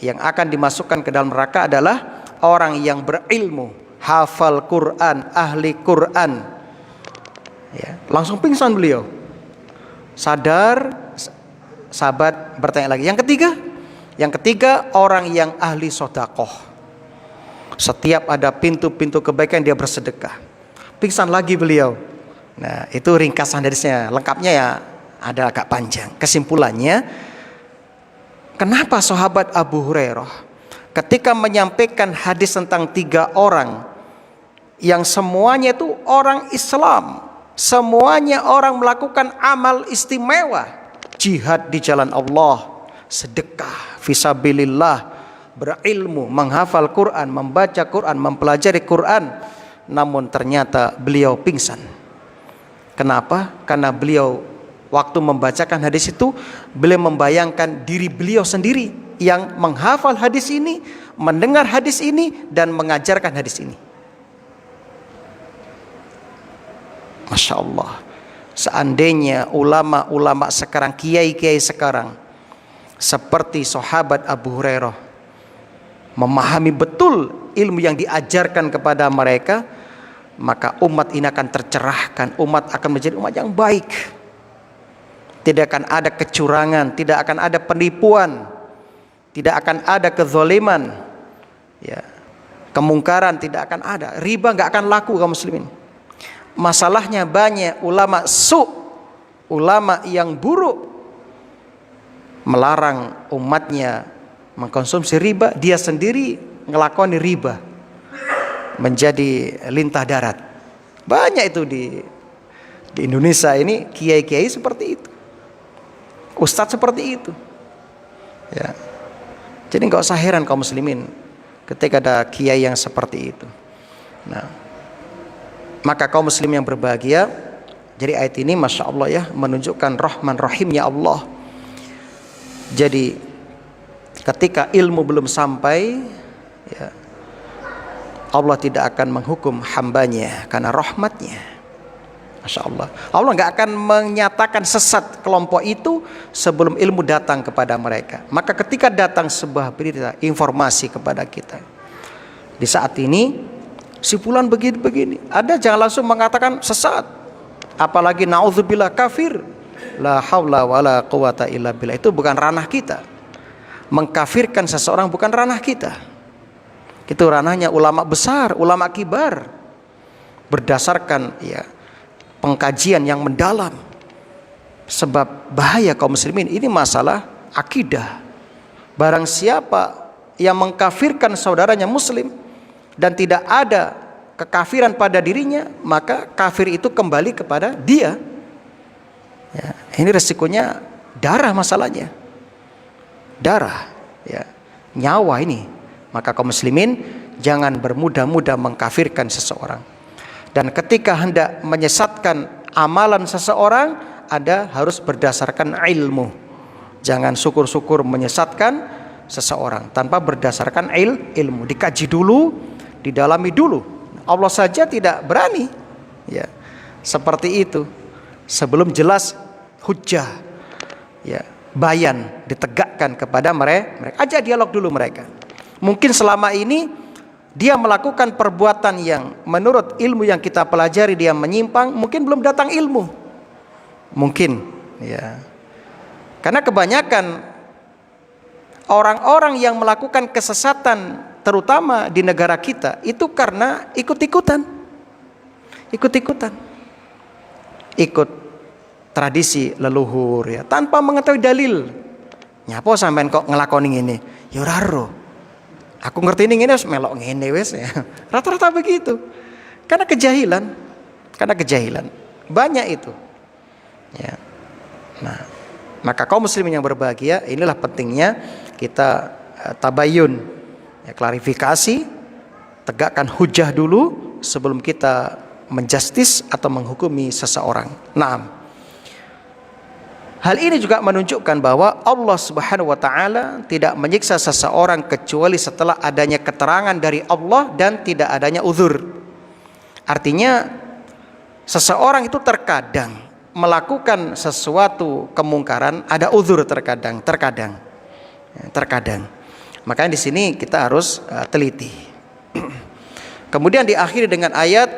yang akan dimasukkan ke dalam neraka adalah orang yang berilmu, hafal Quran, ahli Quran. Ya, langsung pingsan beliau. Sadar, sahabat bertanya lagi. Yang ketiga orang yang ahli sedekah. Setiap ada pintu-pintu kebaikan dia bersedekah. Pingsan lagi beliau. Nah, itu ringkasan hadisnya. Lengkapnya ya ada agak panjang. Kesimpulannya, kenapa sahabat Abu Hurairah ketika menyampaikan hadis tentang 3 orang yang semuanya itu orang Islam, semuanya orang melakukan amal istimewa, jihad di jalan Allah, sedekah fisabilillah, berilmu, menghafal Quran, membaca Quran, mempelajari Quran, namun ternyata beliau pingsan. Kenapa? Karena beliau waktu membacakan hadis itu, beliau membayangkan diri beliau sendiri yang menghafal hadis ini, mendengar hadis ini, dan mengajarkan hadis ini. Masya Allah. Seandainya ulama-ulama sekarang, kiai-kiai sekarang, seperti sahabat Abu Hurairah, memahami betul ilmu yang diajarkan kepada mereka, maka umat ini akan tercerahkan, umat akan menjadi umat yang baik. Tidak akan ada kecurangan, tidak akan ada penipuan, tidak akan ada kezaliman, ya, kemungkaran tidak akan ada, riba nggak akan laku kaum muslimin. Masalahnya banyak ulama ulama yang buruk melarang umatnya mengkonsumsi riba, dia sendiri ngelakoni riba, menjadi lintah darat. Banyak itu di Indonesia ini, kiai-kiai seperti itu, ustadz seperti itu, ya. Jadi nggak usah heran kaum muslimin ketika ada kiai yang seperti itu. Nah, maka kaum muslim yang berbahagia, jadi ayat ini masya Allah ya, menunjukkan Rahman Rahimnya Allah. Jadi ketika ilmu belum sampai, ya, Allah tidak akan menghukum hambanya karena rahmatnya. Masya Allah. Allah nggak akan menyatakan sesat kelompok itu sebelum ilmu datang kepada mereka. Maka ketika datang sebuah berita, informasi kepada kita, di saat ini si fulan begini-begini, ada jangan langsung mengatakan sesat, apalagi naudzubillah kafir. La haula wala quwata illa billah. Itu bukan ranah kita. Mengkafirkan seseorang bukan ranah kita. Itu ranahnya ulama besar, ulama kibar, berdasarkan ya pengkajian yang mendalam. Sebab bahaya kaum muslimin, ini masalah akidah. Barang siapa yang mengkafirkan saudaranya muslim dan tidak ada kekafiran pada dirinya, maka kafir itu kembali kepada dia. Ya, ini resikonya darah, masalahnya darah, ya, nyawa ini. Maka kaum muslimin jangan bermudah-mudah mengkafirkan seseorang. Dan ketika hendak menyesatkan amalan seseorang, Anda harus berdasarkan ilmu. Jangan syukur-syukur menyesatkan seseorang tanpa berdasarkan ilmu. Dikaji dulu, didalami dulu. Allah saja tidak berani, ya, seperti itu. Sebelum jelas hujjah, ya, bayan ditegakkan kepada mereka, ajak dialog dulu mereka. Mungkin selama ini dia melakukan perbuatan yang menurut ilmu yang kita pelajari dia menyimpang, mungkin belum datang ilmu. Mungkin, ya. Karena kebanyakan orang-orang yang melakukan kesesatan terutama di negara kita itu karena ikut-ikutan. Ikut tradisi leluhur, ya, tanpa mengetahui dalil. Nyapa sampean kok ngelakoni ini? Ya ora ero. Aku ngerti ini wis melok ngene wis, ya. Rata-rata begitu. Karena kejahilan. Banyak itu. Ya. Nah, maka kaum muslimin yang berbahagia, inilah pentingnya kita tabayun, ya, klarifikasi, tegakkan hujah dulu sebelum kita menjustis atau menghukumi seseorang. Naam. Hal ini juga menunjukkan bahwa Allah Subhanahu wa taala tidak menyiksa seseorang kecuali setelah adanya keterangan dari Allah dan tidak adanya uzur. Artinya seseorang itu terkadang melakukan sesuatu kemungkaran, ada uzur terkadang. Makanya di sini kita harus teliti. Kemudian diakhiri dengan ayat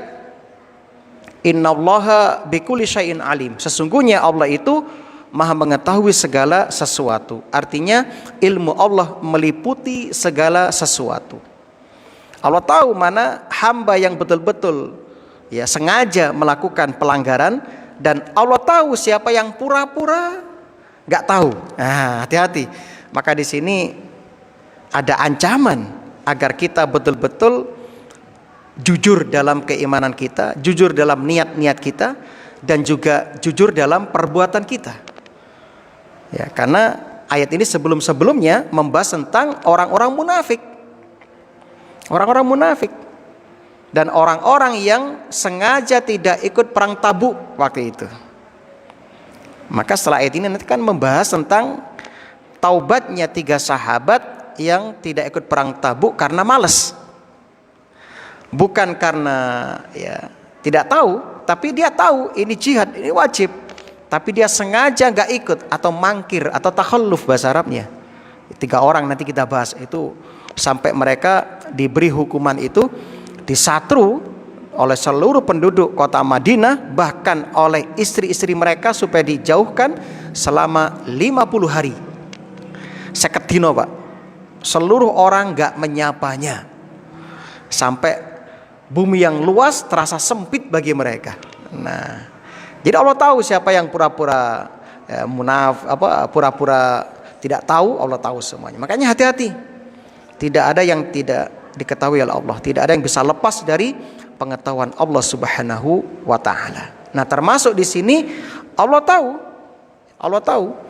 Innallaha bikulli syai'in alim. Sesungguhnya Allah itu Maha mengetahui segala sesuatu. Artinya ilmu Allah meliputi segala sesuatu. Allah tahu mana hamba yang betul-betul, ya, sengaja melakukan pelanggaran, dan Allah tahu siapa yang pura-pura nggak tahu. Nah, hati-hati. Maka di sini ada ancaman agar kita betul-betul jujur dalam keimanan kita, jujur dalam niat-niat kita, dan juga jujur dalam perbuatan kita. Ya, karena ayat ini sebelum-sebelumnya membahas tentang orang-orang munafik. Orang-orang munafik. dan orang-orang yang sengaja tidak ikut perang Tabuk waktu itu. Maka setelah ayat ini nanti kan membahas tentang taubatnya 3 sahabat yang tidak ikut perang Tabuk karena malas. Bukan karena ya tidak tahu, tapi dia tahu ini jihad, ini wajib, tapi dia sengaja nggak ikut atau mangkir atau takhalluf bahasa Arabnya. 3 orang nanti kita bahas itu, sampai mereka diberi hukuman itu, disatru oleh seluruh penduduk kota Madinah, bahkan oleh istri-istri mereka supaya dijauhkan selama 50 hari. Seket dino Pak, seluruh orang gak menyapanya, sampai bumi yang luas terasa sempit bagi mereka. Nah, jadi Allah tahu siapa yang pura-pura pura-pura tidak tahu, Allah tahu semuanya. Makanya hati-hati, tidak ada yang tidak diketahui oleh Allah, tidak ada yang bisa lepas dari pengetahuan Allah Subhanahu wa taala. Nah, termasuk di sini Allah tahu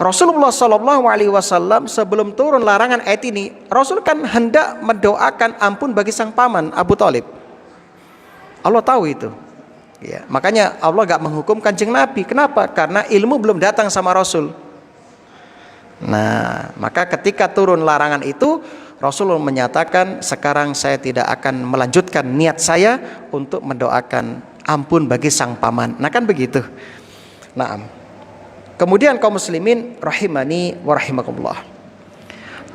Rasulullah Shallallahu Alaihi Wasallam sebelum turun larangan ayat ini, Rasul kan hendak mendoakan ampun bagi sang paman Abu Thalib. Allah tahu itu. Ya, makanya Allah gak menghukum kanjeng Nabi. Kenapa? Karena ilmu belum datang sama Rasul. Nah, maka ketika turun larangan itu, Rasulullah menyatakan, sekarang saya tidak akan melanjutkan niat saya untuk mendoakan ampun bagi sang paman. Nah kan begitu. Nah, kemudian kaum muslimin rahimani wa rahimakumullah,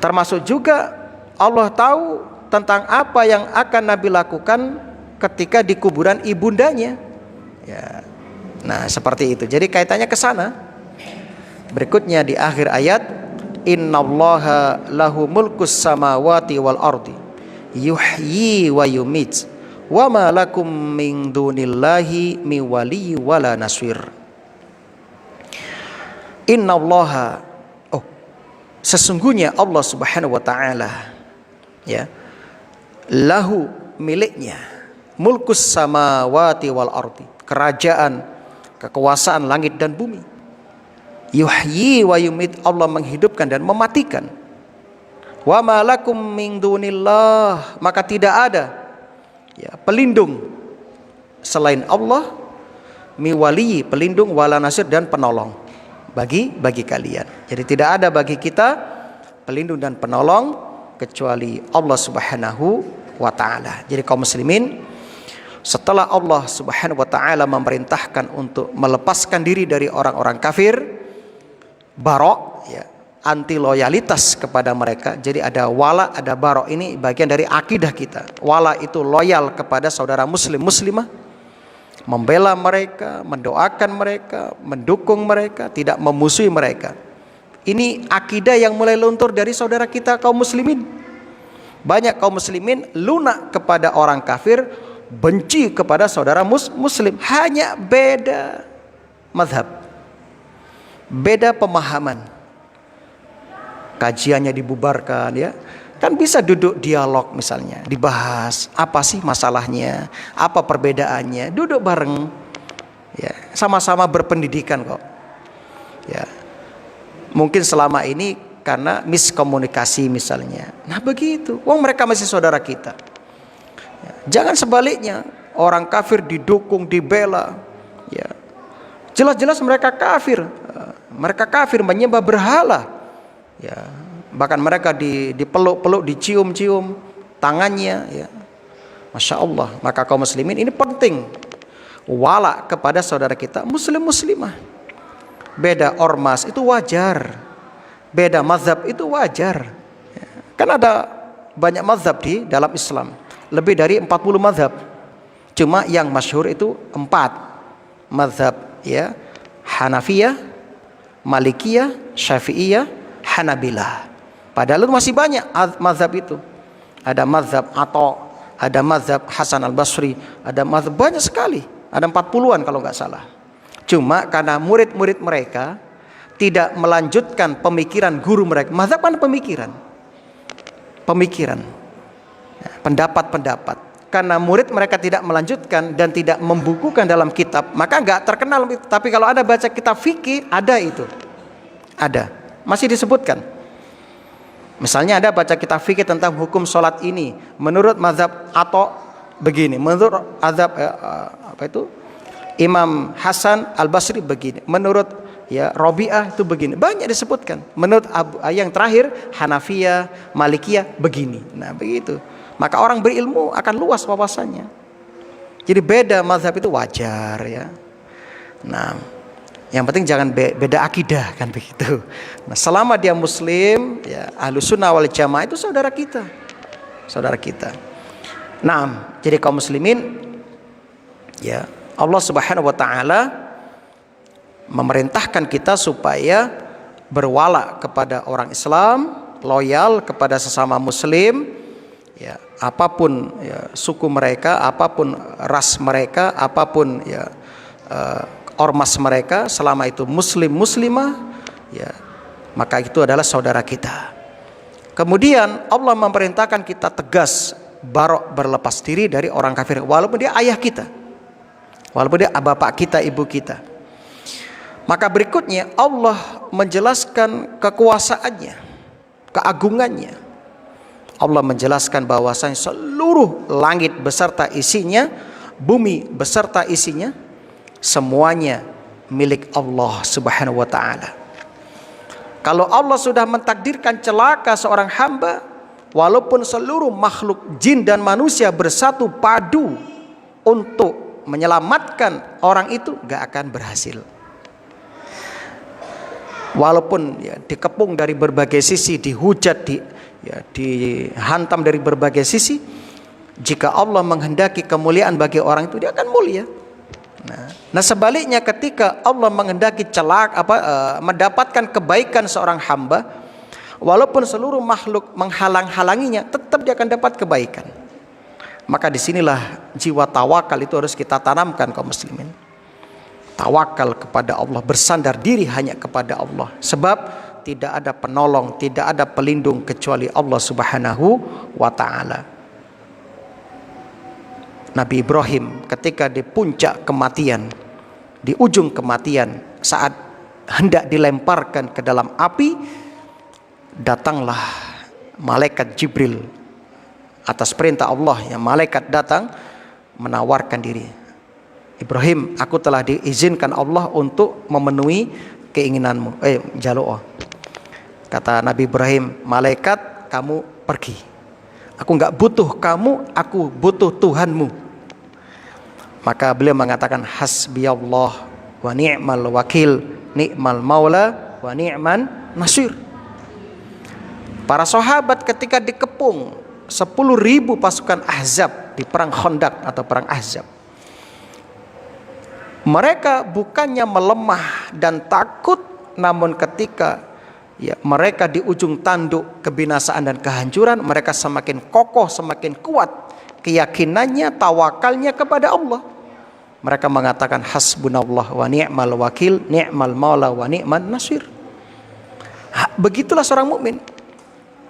termasuk juga Allah tahu tentang apa yang akan Nabi lakukan ketika di kuburan ibundanya. Ya. Nah, seperti itu. Jadi kaitannya ke sana. Berikutnya di akhir ayat, innallaha lahu mulkus samawati wal ardi yuhyi wa yumit wa ma lakum min dunillahi mi wali wala nasir. Innallaha, sesungguhnya Allah Subhanahu wa taala, ya, lahu, miliknya, mulkus samawati wal ardi, kerajaan, kekuasaan langit dan bumi. Yuhyi wa yumit, Allah menghidupkan dan mematikan. Wa ma lakum min dunillah, maka tidak ada, ya, pelindung selain Allah, mi wali, pelindung, wala nasir, dan penolong bagi kalian. Jadi tidak ada bagi kita pelindung dan penolong kecuali Allah Subhanahu wa taala. Jadi kaum muslimin, setelah Allah Subhanahu wa taala memerintahkan untuk melepaskan diri dari orang-orang kafir, barok, ya, anti loyalitas kepada mereka. Jadi ada wala, ada barok. Ini bagian dari akidah kita. Wala itu loyal kepada saudara muslim muslimah, membela mereka, mendoakan mereka, mendukung mereka, tidak memusuhi mereka. Ini akidah yang mulai luntur dari saudara kita kaum muslimin. Banyak kaum muslimin lunak kepada orang kafir, benci kepada saudara muslim. Hanya beda mazhab, beda pemahaman. Kajiannya dibubarkan, ya. Kan bisa duduk dialog misalnya, dibahas apa sih masalahnya, apa perbedaannya, duduk bareng, ya, sama-sama berpendidikan kok. Ya. Mungkin selama ini karena miskomunikasi misalnya. Nah begitu, wong mereka masih saudara kita. Ya. Jangan sebaliknya, orang kafir didukung, dibela. Ya. Jelas-jelas mereka kafir. Mereka kafir menyembah berhala. Ya. Bahkan mereka dipeluk-peluk, dicium-cium tangannya, ya. Masya Allah. Maka kaum muslimin ini penting wala kepada saudara kita muslim muslimah. Beda ormas itu wajar, beda mazhab itu wajar, ya. Kan ada banyak mazhab di dalam Islam, lebih dari 40 mazhab. Cuma yang masyhur itu 4 mazhab, ya. Hanafiyah, Malikiyah, Syafi'iyah, Hanabilah. Padahal itu masih banyak mazhab itu. Ada mazhab Atha, ada mazhab Hasan al-Basri, ada mazhab banyak sekali. Ada 40-an kalau nggak salah. Cuma karena murid-murid mereka tidak melanjutkan pemikiran guru mereka. Mazhab kan pemikiran, pendapat-pendapat. Karena murid mereka tidak melanjutkan dan tidak membukukan dalam kitab, maka nggak terkenal. Tapi kalau ada baca kitab fikih, ada itu, ada, masih disebutkan. Misalnya ada baca kitab fikih tentang hukum sholat ini, menurut mazhab Atha begini, menurut azab apa itu Imam Hasan Al-Basri begini, menurut ya Rabi'ah itu begini, banyak disebutkan. Menurut yang terakhir Hanafiyah, Malikiyah begini. Nah begitu, maka orang berilmu akan luas wawasannya. Jadi beda mazhab itu wajar ya. Nah yang penting jangan beda akidah kan begitu. Nah selama dia muslim ya, Ahlus Sunnah wal Jamaah itu saudara kita, saudara kita. Nah jadi kaum muslimin ya, Allah Subhanahu wa taala memerintahkan kita supaya berwala kepada orang Islam, loyal kepada sesama muslim ya, apapun ya, suku mereka, apapun ras mereka, apapun ya ormas mereka, selama itu muslim muslimah ya, maka itu adalah saudara kita. Kemudian Allah memerintahkan kita tegas barok, berlepas diri dari orang kafir walaupun dia ayah kita, walaupun dia bapak kita, ibu kita. Maka berikutnya Allah menjelaskan kekuasaannya, keagungannya. Allah menjelaskan bahwasanya seluruh langit beserta isinya, bumi beserta isinya, semuanya milik Allah Subhanahu wa taala. Kalau Allah sudah mentakdirkan celaka seorang hamba, walaupun seluruh makhluk jin dan manusia bersatu padu untuk menyelamatkan orang itu, gak akan berhasil. Walaupun ya, dikepung dari berbagai sisi, dihujat, dihantam dari berbagai sisi, jika Allah menghendaki kemuliaan bagi orang itu, dia akan mulia. Nah sebaliknya ketika Allah menghendaki mendapatkan kebaikan seorang hamba, walaupun seluruh makhluk menghalang-halanginya, tetap dia akan dapat kebaikan. Maka disinilah jiwa tawakal itu harus kita tanamkan kaum muslimin. Tawakal kepada Allah, bersandar diri hanya kepada Allah. Sebab tidak ada penolong, tidak ada pelindung kecuali Allah Subhanahu wa ta'ala. Nabi Ibrahim ketika di puncak kematian, di ujung kematian, saat hendak dilemparkan ke dalam api, datanglah malaikat Jibril atas perintah Allah. Yang malaikat datang menawarkan diri, Ibrahim, aku telah diizinkan Allah untuk memenuhi keinginanmu, jaluk. Kata Nabi Ibrahim, malaikat kamu pergi, aku enggak butuh kamu, aku butuh Tuhanmu. Maka beliau mengatakan, hasbiyallah wa ni'mal wakil, ni'mal maula wa ni'man nasir. Para sahabat ketika dikepung 10.000 pasukan Ahzab di perang Khandaq atau perang Ahzab, mereka bukannya melemah dan takut, namun ketika ya, mereka di ujung tanduk kebinasaan dan kehancuran, mereka semakin kokoh, semakin kuat keyakinannya, tawakalnya kepada Allah. Mereka mengatakan hasbunallah wa ni'mal wakil, ni'mal maula wa ni'man nasir. Begitulah seorang mukmin.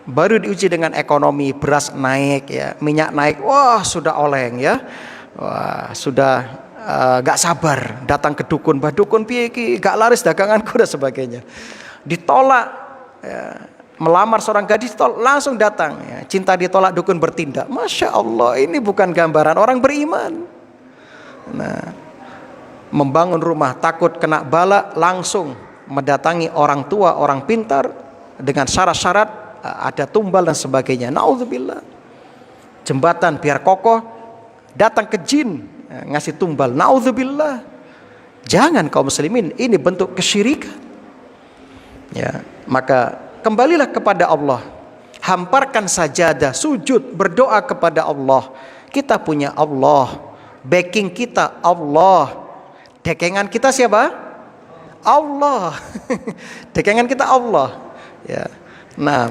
Baru diuji dengan ekonomi, beras naik ya, minyak naik, wah sudah oleng ya, wah sudah gak sabar datang ke dukun, bah dukun piye iki gak laris daganganku dan sebagainya. Ditolak ya, melamar seorang gadis ditolak, langsung datang ya, cinta ditolak, dukun bertindak. Masya Allah, ini bukan gambaran orang beriman. Nah, membangun rumah takut kena bala, langsung mendatangi orang tua, orang pintar dengan syarat-syarat, ada tumbal dan sebagainya. Nauzubillah. Jembatan biar kokoh, datang ke jin ngasih tumbal. Nauzubillah. Jangan kaum muslimin, ini bentuk kesyirikan. Ya, maka kembalilah kepada Allah. Hamparkan sajadah, sujud, berdoa kepada Allah. Kita punya Allah. Backing kita Allah. Dekengan kita siapa? Allah. Dekengan kita Allah. Ya. Nah,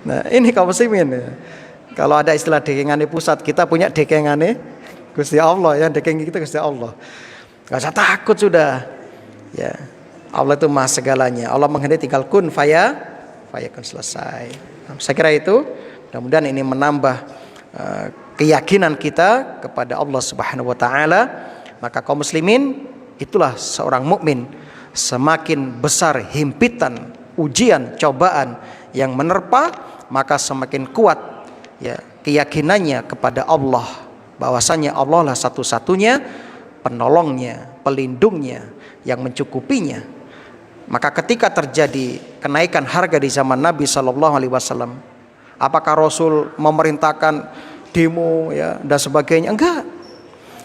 nah ini kaum muslimin. Kalau ada istilah dekengannya pusat, kita punya dekengannya Gusti Allah ya, dekeng kita Gusti Allah. Gak usah takut sudah. Ya. Allah itu maha segalanya. Allah menghendaki tinggal kun fayakun, selesai. Saya kira itu, mudah-mudahan ini menambah keyakinan kita kepada Allah Subhanahu wa taala. Maka kaum muslimin, itulah seorang mukmin. Semakin besar himpitan, ujian, cobaan yang menerpa, maka semakin kuat ya keyakinannya kepada Allah bahwasanya Allah lah satu-satunya penolongnya, pelindungnya, yang mencukupinya. Maka ketika terjadi kenaikan harga di zaman Nabi Shallallahu Alaihi Wasallam, apakah Rasul memerintahkan demo ya dan sebagainya? Enggak.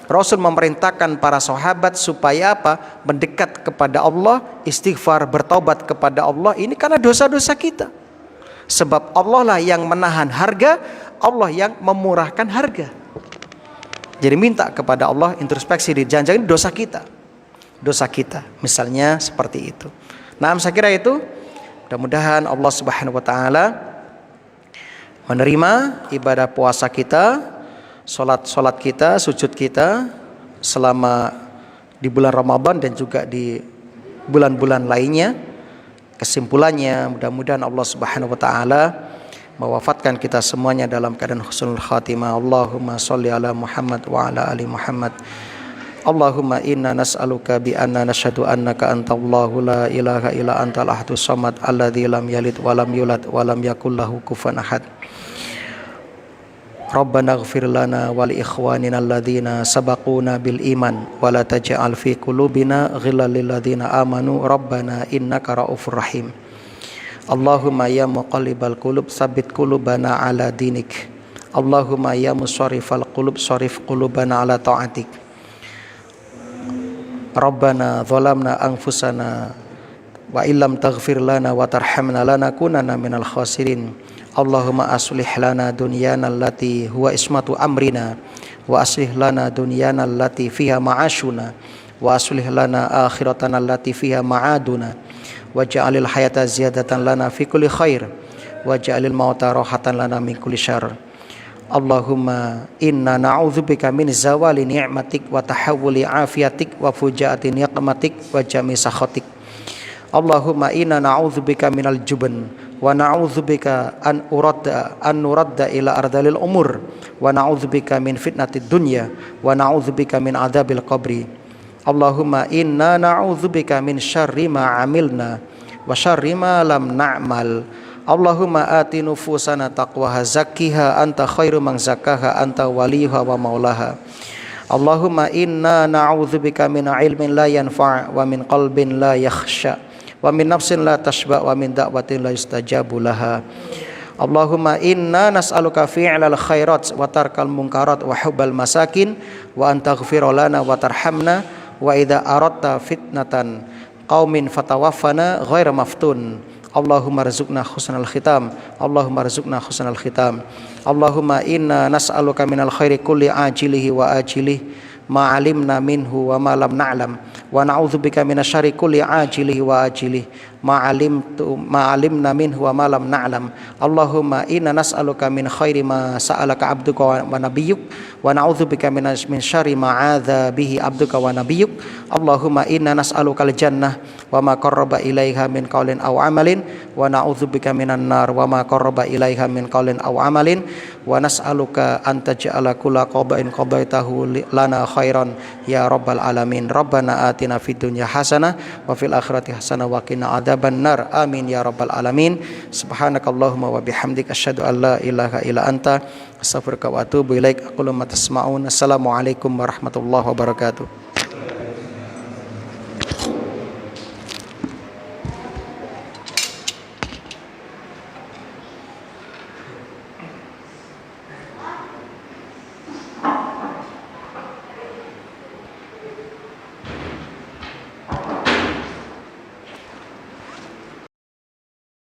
Rasul memerintahkan para sahabat supaya apa? Mendekat kepada Allah, istighfar, bertaubat kepada Allah. Ini karena dosa-dosa kita. Sebab Allah lah yang menahan harga, Allah yang memurahkan harga. Jadi minta kepada Allah, introspeksi diri. Jangan-jangan ini dosa kita. Dosa kita. Misalnya seperti itu. Nah, saya kira itu. Mudah-mudahan Allah Subhanahu wa taala menerima ibadah puasa kita, Salat kita, sujud kita selama di bulan Ramadan dan juga di bulan-bulan lainnya. Kesimpulannya, mudah-mudahan Allah Subhanahu wa taala mewafatkan kita semuanya dalam keadaan husnul khatimah. Allahumma sholli ala Muhammad wa ala ali Muhammad. Allahumma inna nas'aluka bi anna nashhadu annaka antallahu la ilaha illa antal ahadus samad alladzi lam yalid wa lam yulad wa lam yakul lahu kufuwan ahad. Rabbana ighfir lana wa li ikhwanina alladhina sabaquna bil iman wa la taj'al fi qulubina ghillan lil ladzina amanu rabbana innaka raufur rahim. Allahumma ya muqallibal qulub tsabbit qulubana ala dinik. Allahumma ya musarrifal qulub sarif qulubana ala ta'atik. Rabbana zalamna anfusana wa illam taghfir lana wa tarhamna lanakunanna minal khasirin. Allahumma aslih lana dunyana allati huwa ismatu amrina wa aslih lana dunyana allati fiha ma'ashuna wa aslih lana akhiratana allati fiha ma'aduna waj'alil hayata ziyadatan lana fi kulli khair waj'alil mauta rahatan lana min kulli syarr. Allahumma inna na'udzubika min zawali ni'matik wa tahawuli afiatik wa fujaati niqmatik wa jami sakhatik. Allahumma inna na'udzubika minal jubn wa na'udzubika an nuradda ila ardalil umur wa na'udzubika min fitnatid dunya wa na'udzubika min adzabil qabri. Allahumma inna na'udzubika min syarri ma amilna wa syarri ma lam na'mal. Allahumma ati nufusana taqwaha zakkiha anta khairu man zakkaha anta waliyuha wa maulaha. Allahumma inna na'udzubika min ilmin la yanfa' wa min qalbin la yakhsha wa min nafsin la tashba wa min da'watin la yustajabu laha. Allahumma inna nas'aluka fi'lal khairat wa tarkal munkarat wa hubbal masakin wa an taghfira lana wa tarhamna wa idza aradta fitnatan qaumin fatawaffana ghaira maftun. Allahumma rizukna husnal khitam. Allahumma rizukna husnal khitam. Allahumma inna nas'aluka minal khairi kulli ajilihi wa ajilihi ma alimna minhu wa ma lam na'lam wa na'udzubika minasyarri kulli ajilihi wa ajilihi ma alimna minhu wa ma lam na'lam. Allahumma inna nas'aluka min khairi ma sa'alaka abduka wa nabiyyuk wa na'udzubika min syarri ma 'adza bihi abduka wa nabiyyuk. Allahumma inna nas'aluka al-jannah wa ma qarraba ilaiha min qaulin aw amalin wa na'udzubika minan nar wa ma qarraba ilaiha min qaulin aw amalin wa nas'aluka an taj'ala kulla qada'in qadaitahu lana khairan ya rabbal alamin. Rabbana atina fid dunya hasanah wa fil akhirati hasanah wa qina adzaban nar. Amin ya rabbal alamin. Subhanakallahumma wa bihamdika asyhadu an la ilaha illa anta astaghfiruka wa atubu ilaik. Aqulu ma tasma'un. Assalamualaikum warahmatullahi wabarakatuh.